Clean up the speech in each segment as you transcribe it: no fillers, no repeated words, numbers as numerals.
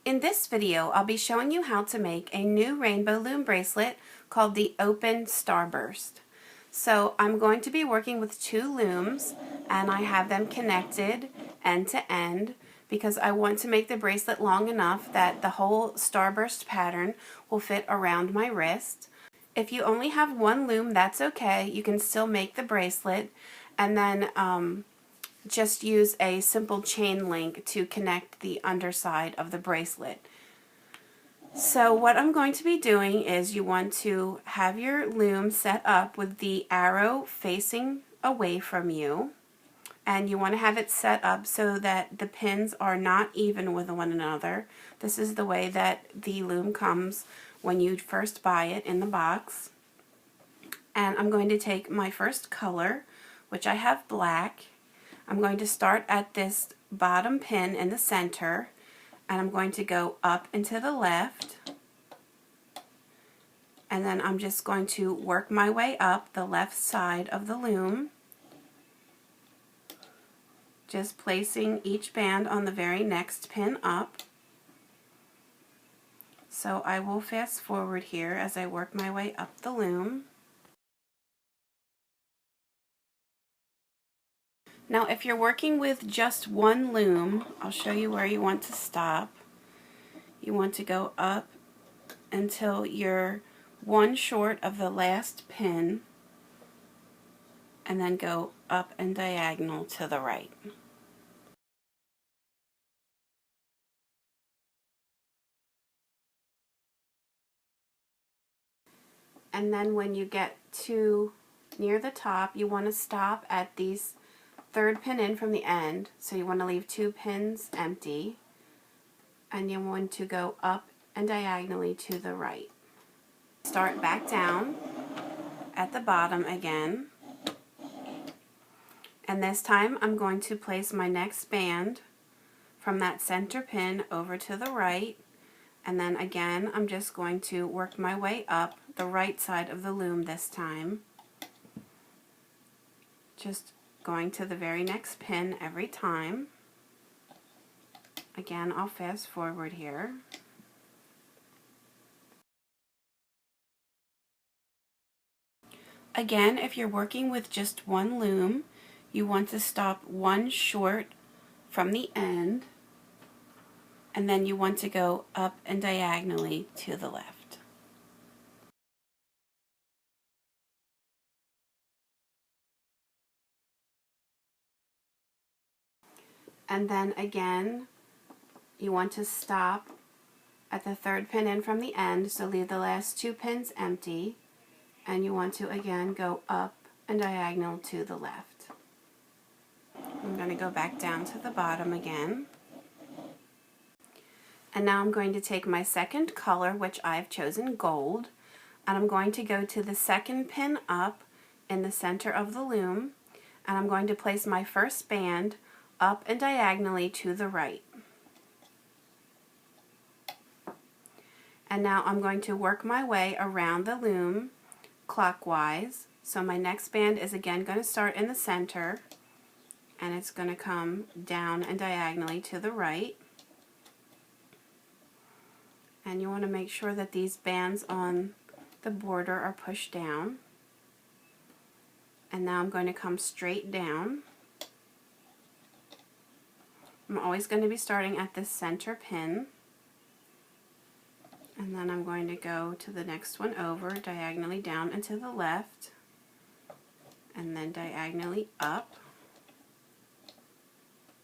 In this video, I'll be showing you how to make a new rainbow loom bracelet called the Open Starburst. So I'm going to be working with two looms, and I have them connected end to end because I want to make the bracelet long enough that the whole starburst pattern will fit around my wrist. If you only have one loom, that's okay. You can still make the bracelet and then just use a simple chain link to connect the underside of the bracelet. So what I'm going to be doing is you want to have your loom set up with the arrow facing away from you, and you want to have it set up so that the pins are not even with one another. This is the way that the loom comes when you first buy it in the box. And I'm going to take my first color, which I have black. I'm going to start at this bottom pin in the center, and I'm going to go up and to the left, and then I'm just going to work my way up the left side of the loom, just placing each band on the very next pin up. So I will fast forward here as I work my way up the loom. Now if you're working with just one loom, I'll show you where you want to stop. You want to go up until you're one short of the last pin, and then go up and diagonal to the right. And then when you get to near the top, you want to stop at these third pin in from the end, so you want to leave two pins empty, and you want to go up and diagonally to the right. Start back down at the bottom again, and this time I'm going to place my next band from that center pin over to the right, and then again I'm just going to work my way up the right side of the loom this time, just going to the very next pin every time. Again, I'll fast forward here. Again, if you're working with just one loom, you want to stop one short from the end, and then you want to go up and diagonally to the left. And then again, you want to stop at the third pin in from the end, so leave the last two pins empty, and you want to again go up and diagonal to the left. I'm going to go back down to the bottom again. And now I'm going to take my second color, which I've chosen gold, and I'm going to go to the second pin up in the center of the loom, and I'm going to place my first band up and diagonally to the right. And now I'm going to work my way around the loom clockwise. So my next band is again going to start in the center, and it's going to come down and diagonally to the right. And you want to make sure that these bands on the border are pushed down. And now I'm going to come straight down. I'm always going to be starting at this center pin, and then I'm going to go to the next one over, diagonally down and to the left, and then diagonally up,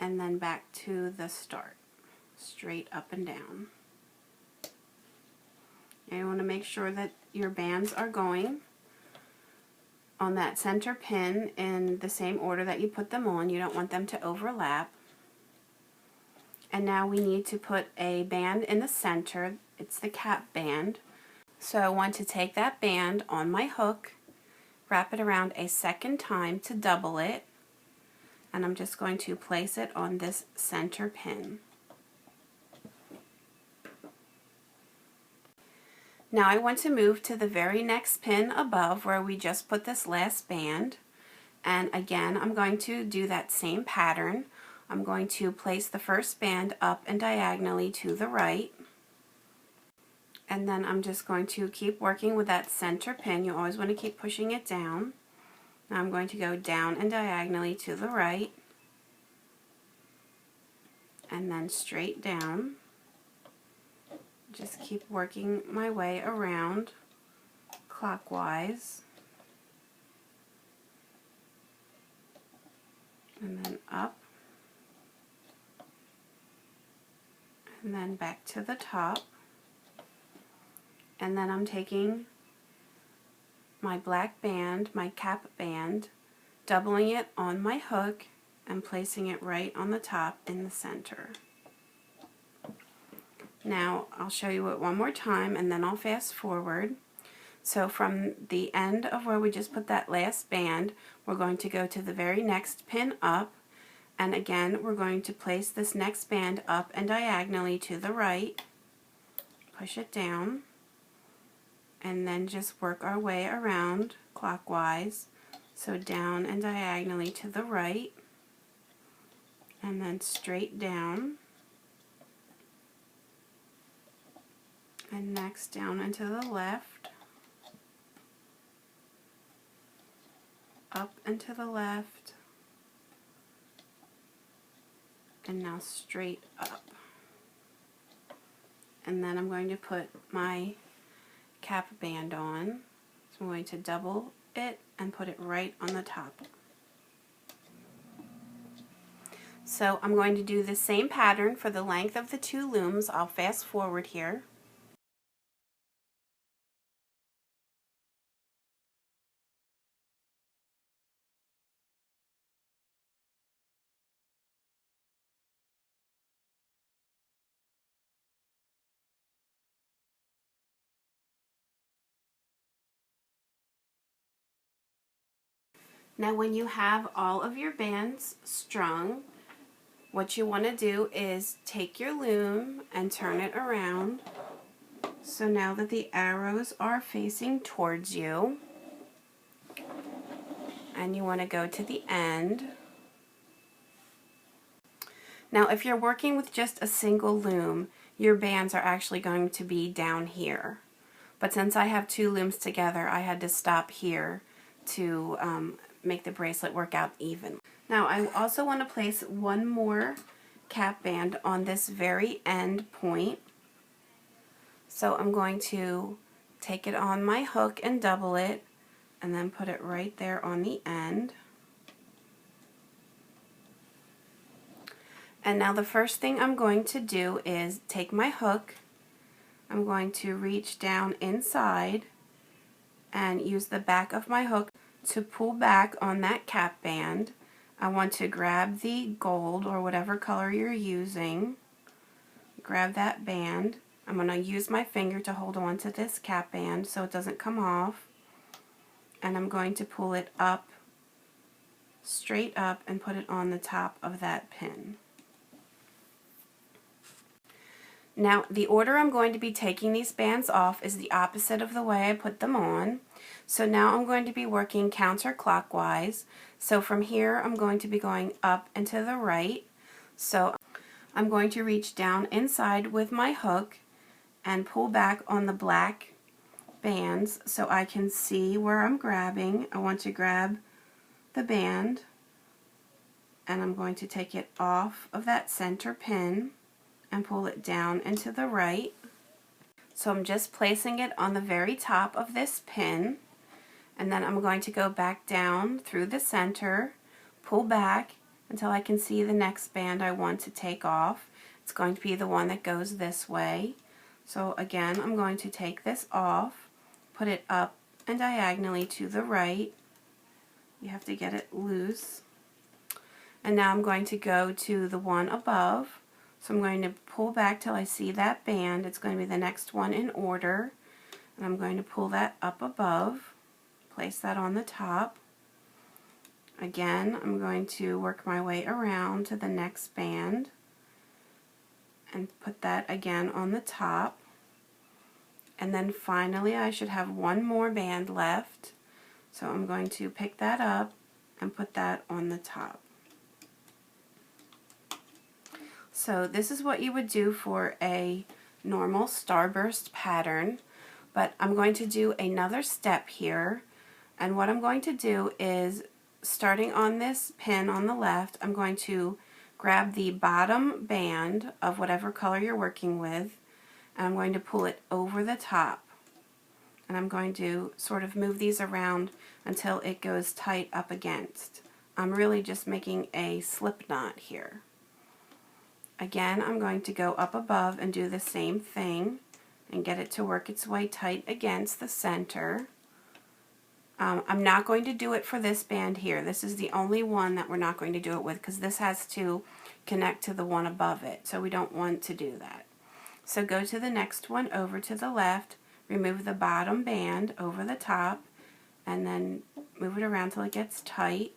and then back to the start, straight up and down. And you want to make sure that your bands are going on that center pin in the same order that you put them on. You don't want them to overlap. And now we need to put a band in the center. It's the cap band. So I want to take that band on my hook, wrap it around a second time to double it, and I'm just going to place it on this center pin. Now I want to move to the very next pin above where we just put this last band, and again I'm going to do that same pattern. I'm going to place the first band up and diagonally to the right. And then I'm just going to keep working with that center pin. You always want to keep pushing it down. Now I'm going to go down and diagonally to the right. And then straight down. Just keep working my way around clockwise. And then up. And then back to the top. And then I'm taking my black band, my cap band, doubling it on my hook and placing it right on the top in the center. Now I'll show you it one more time and then I'll fast forward. So from the end of where we just put that last band, we're going to go to the very next pin up, and again we're going to place this next band up and diagonally to the right, push it down, and then just work our way around clockwise. So down and diagonally to the right, and then straight down, and next down and to the left, up and to the left, and now straight up. And then I'm going to put my cap band on. So I'm going to double it and put it right on the top. So I'm going to do the same pattern for the length of the two looms. I'll fast forward here. Now when you have all of your bands strung, what you want to do is take your loom and turn it around. So now that the arrows are facing towards you, and you want to go to the end. Now if you're working with just a single loom, your bands are actually going to be down here. But since I have two looms together, I had to stop here to make the bracelet work out even. Now I also want to place one more cap band on this very end point. So I'm going to take it on my hook and double it, and then put it right there on the end. And now the first thing I'm going to do is take my hook, I'm going to reach down inside and use the back of my hook to pull back on that cap band. I want to grab the gold or whatever color you're using, grab that band. I'm going to use my finger to hold on to this cap band so it doesn't come off, and I'm going to pull it up, straight up, and put it on the top of that pin. Now the order I'm going to be taking these bands off is the opposite of the way I put them on. So now I'm going to be working counterclockwise. So from here I'm going to be going up and to the right. So I'm going to reach down inside with my hook and pull back on the black bands so I can see where I'm grabbing. I want to grab the band, and I'm going to take it off of that center pin and pull it down and to the right. So I'm just placing it on the very top of this pin, and then I'm going to go back down through the center, pull back until I can see the next band I want to take off. It's going to be the one that goes this way. So again, I'm going to take this off, put it up and diagonally to the right. You have to get it loose. And now I'm going to go to the one above. So I'm going to pull back till I see that band. It's going to be the next one in order. And I'm going to pull that up above, place that on the top. Again, I'm going to work my way around to the next band and put that again on the top. And then finally I should have one more band left. So I'm going to pick that up and put that on the top. So this is what you would do for a normal starburst pattern, but I'm going to do another step here, and what I'm going to do is, starting on this pin on the left, I'm going to grab the bottom band of whatever color you're working with, and I'm going to pull it over the top. And I'm going to sort of move these around until it goes tight up against. I'm really just making a slip knot here. Again, I'm going to go up above and do the same thing and get it to work its way tight against the center. I'm not going to do it for this band here. This is the only one that we're not going to do it with because this has to connect to the one above it, so we don't want to do that. So go to the next one over to the left, remove the bottom band over the top, and then move it around till it gets tight.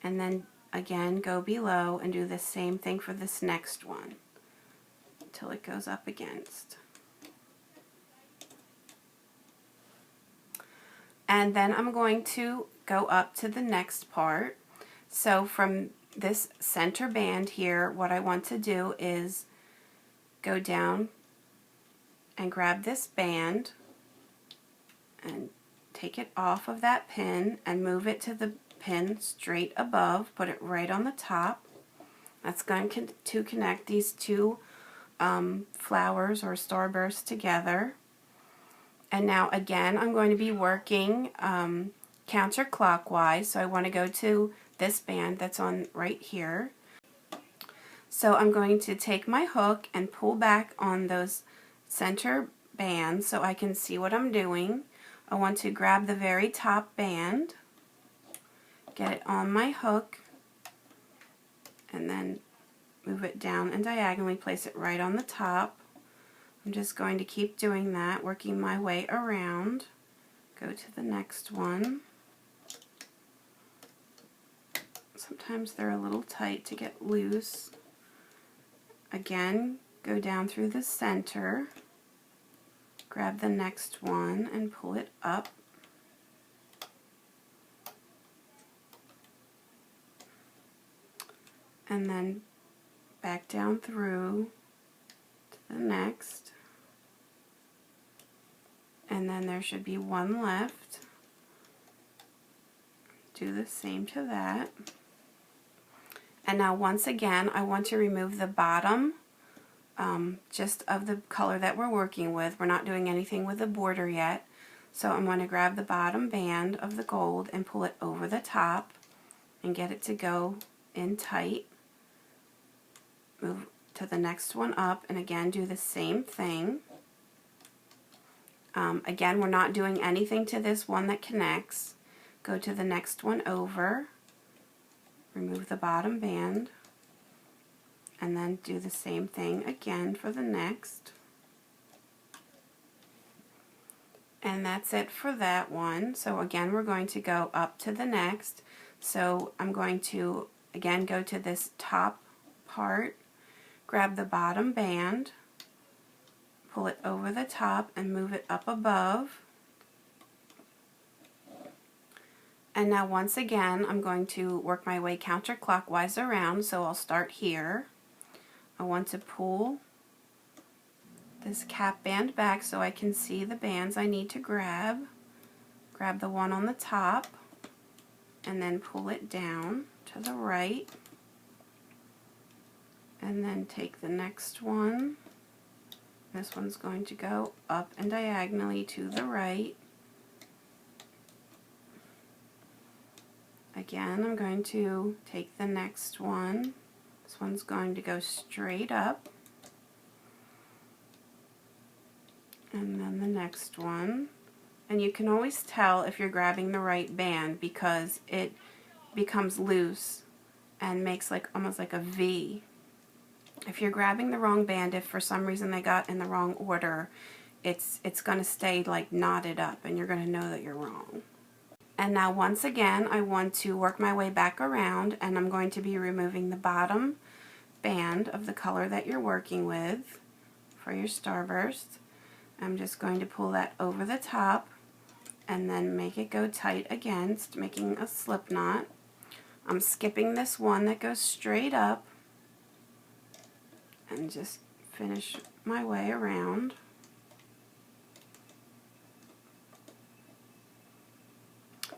And then again go below and do the same thing for this next one till it goes up against. And then I'm going to go up to the next part. So from this center band here, what I want to do is go down and grab this band and take it off of that pin and move it to the pin straight above, put it right on the top. That's going to connect these two flowers or starbursts together. And now again I'm going to be working counterclockwise, so I want to go to this band that's on right here. So I'm going to take my hook and pull back on those center bands so I can see what I'm doing. I want to grab the very top band, get it on my hook, and then move it down and diagonally place it right on the top. I'm just going to keep doing that, working my way around. Go to the next one. Sometimes they're a little tight to get loose. Again, go down through the center, grab the next one and pull it up. And then back down through to the next. And then there should be one left. Do the same to that. And now once again, I want to remove the bottom just of the color that we're working with. We're not doing anything with the border yet. So I'm going to grab the bottom band of the gold and pull it over the top and get it to go in tight. Move to the next one up and again do the same thing. Again, we're not doing anything to this one that connects. Go to the next one over, remove the bottom band, and then do the same thing again for the next. And that's it for that one. So again, we're going to go up to the next. So I'm going to again go to this top part, grab the bottom band, pull it over the top and move it up above. And now once again I'm going to work my way counterclockwise around, so I'll start here. I want to pull this cap band back so I can see the bands I need to grab. Grab the one on the top and then pull it down to the right. And then take the next one. This one's going to go up and diagonally to the right. Again, I'm going to take the next one. This one's going to go straight up. And then the next one. And you can always tell if you're grabbing the right band because it becomes loose and makes like almost like a V. If you're grabbing the wrong band, if for some reason they got in the wrong order, it's going to stay like knotted up and you're going to know that you're wrong. And now once again, I want to work my way back around and I'm going to be removing the bottom band of the color that you're working with for your starburst. I'm just going to pull that over the top and then make it go tight against, making a slip knot. I'm skipping this one that goes straight up and just finish my way around.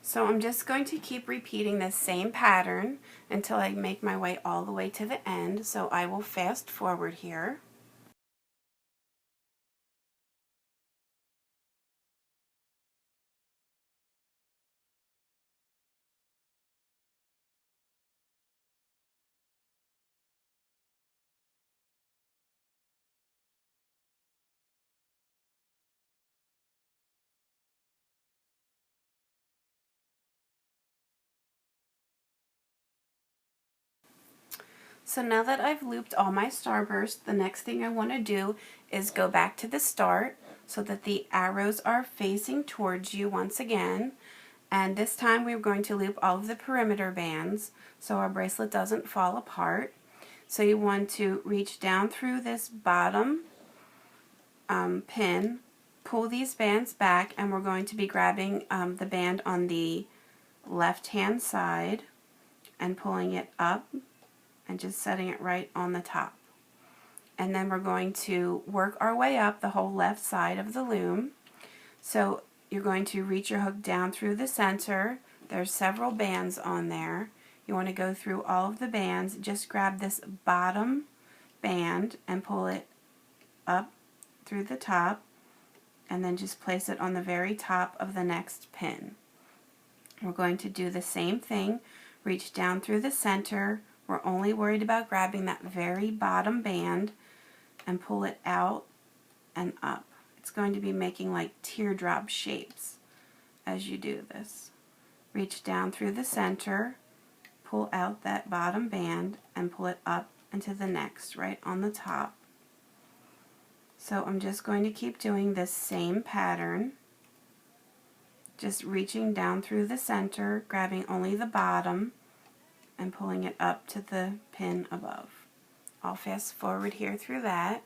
So I'm just going to keep repeating this same pattern until I make my way all the way to the end. So I will fast forward here. So now that I've looped all my starbursts, the next thing I want to do is go back to the start so that the arrows are facing towards you once again. And this time we're going to loop all of the perimeter bands so our bracelet doesn't fall apart. So you want to reach down through this bottom pin, pull these bands back, and we're going to be grabbing the band on the left hand side and pulling it up and just setting it right on the top. And then we're going to work our way up the whole left side of the loom. So you're going to reach your hook down through the center. There's several bands on there. You want to go through all of the bands. Just grab this bottom band and pull it up through the top, and then just place it on the very top of the next pin. We're going to do the same thing. Reach down through the center. We're only worried about grabbing that very bottom band and pull it out and up. It's going to be making like teardrop shapes as you do this. Reach down through the center, pull out that bottom band, and pull it up into the next, right on the top. So I'm just going to keep doing this same pattern, just reaching down through the center, grabbing only the bottom, and pulling it up to the pin above. I'll fast forward here through that.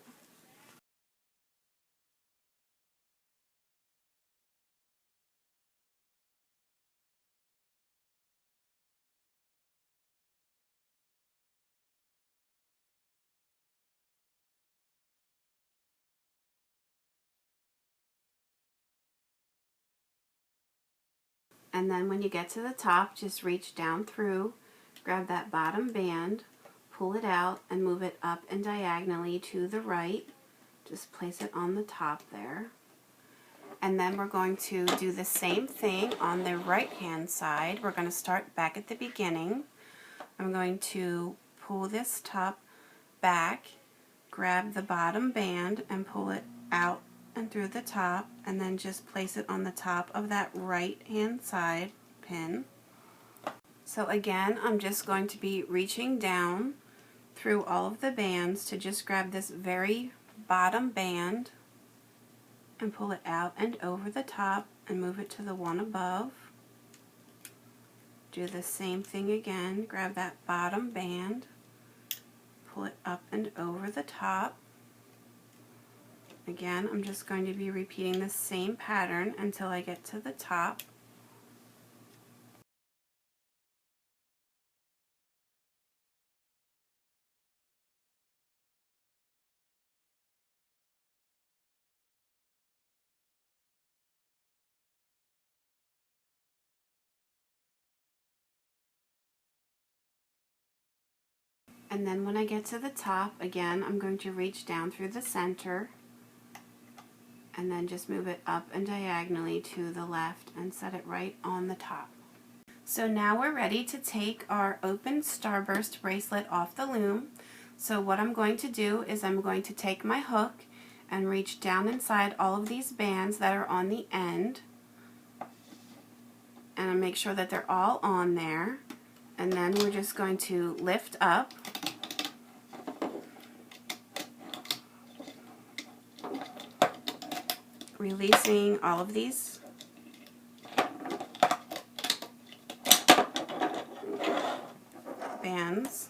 And then when you get to the top, just reach down through, grab that bottom band, pull it out, and move it up and diagonally to the right. Just place it on the top there. And then we're going to do the same thing on the right hand side. We're going to start back at the beginning. I'm going to pull this top back, grab the bottom band and pull it out and through the top, and then just place it on the top of that right hand side pin. So again, I'm just going to be reaching down through all of the bands to just grab this very bottom band and pull it out and over the top and move it to the one above. Do the same thing again, grab that bottom band, pull it up and over the top. Again, I'm just going to be repeating the same pattern until I get to the top. And then when I get to the top, again, I'm going to reach down through the center and then just move it up and diagonally to the left and set it right on the top. So now we're ready to take our open starburst bracelet off the loom. So what I'm going to do is I'm going to take my hook and reach down inside all of these bands that are on the end, and I'll make sure that they're all on there, and then we're just going to lift up releasing all of these bands.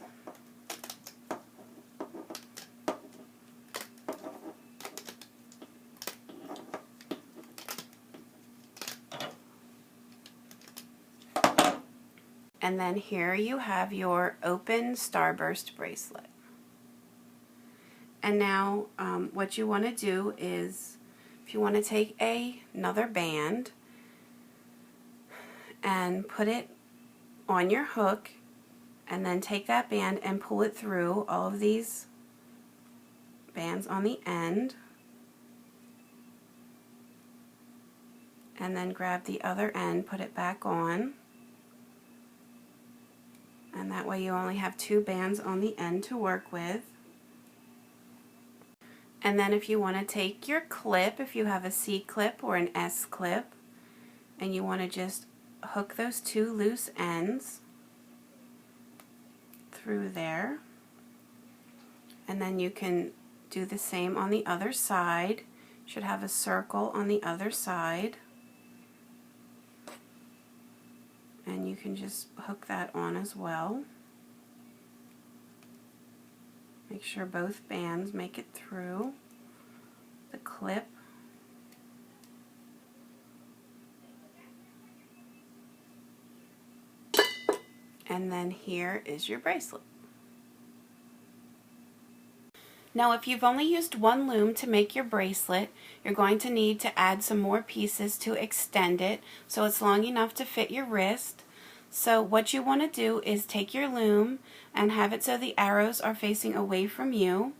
And then here you have your open starburst bracelet. And now what you want to do is, if you want to take another band and put it on your hook, and then take that band and pull it through all of these bands on the end, and then grab the other end, put it back on, and that way you only have 2 bands on the end to work with. And then if you want to take your clip, if you have a C clip or an S clip, and you want to just hook those 2 loose ends through there, and then you can do the same on the other side. Should have a circle on the other side, and you can just hook that on as well. Make sure both bands make it through the clip. And then here is your bracelet. Now if you've only used 1 loom to make your bracelet, you're going to need to add some more pieces to extend it so it's long enough to fit your wrist. So what you want to do is take your loom and have it so the arrows are facing away from you,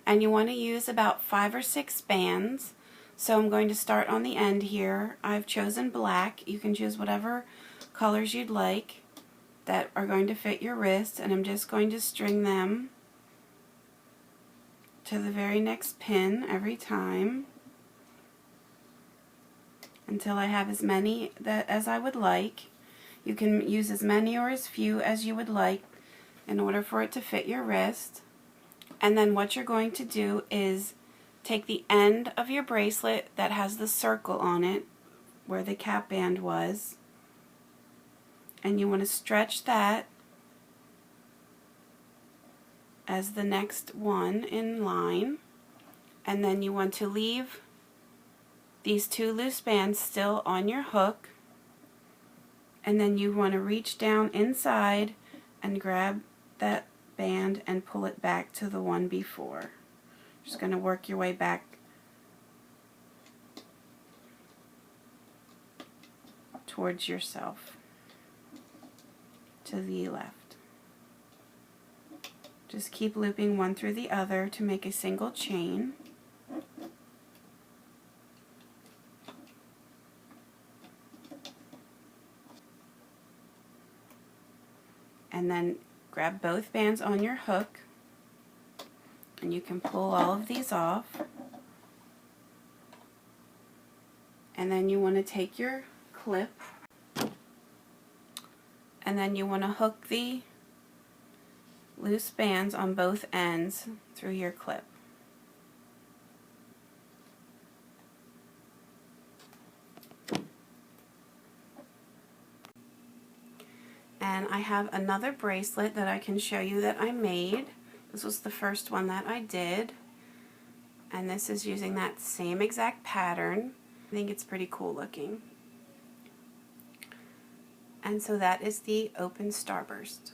and you want to use about 5 or 6 bands. So I'm going to start on the end here. I've chosen black. You can choose whatever colors you'd like that are going to fit your wrist, and I'm just going to string them to the very next pin every time until I have as many as I would like. You can use as many or as few as you would like in order for it to fit your wrist. And then what you're going to do is take the end of your bracelet that has the circle on it where the cap band was, and you want to stretch that as the next one in line, and then you want to leave these 2 loose bands still on your hook, and then you want to reach down inside and grab that band and pull it back to the one before. Just going to work your way back towards yourself to the left. Just keep looping one through the other to make a single chain. And then grab both bands on your hook, and you can pull all of these off. And then you want to take your clip, and then you want to hook the loose bands on both ends through your clip. And I have another bracelet that I can show you that I made. This was the first one that I did, and this is using that same exact pattern. I think it's pretty cool looking. And so that is the open starburst.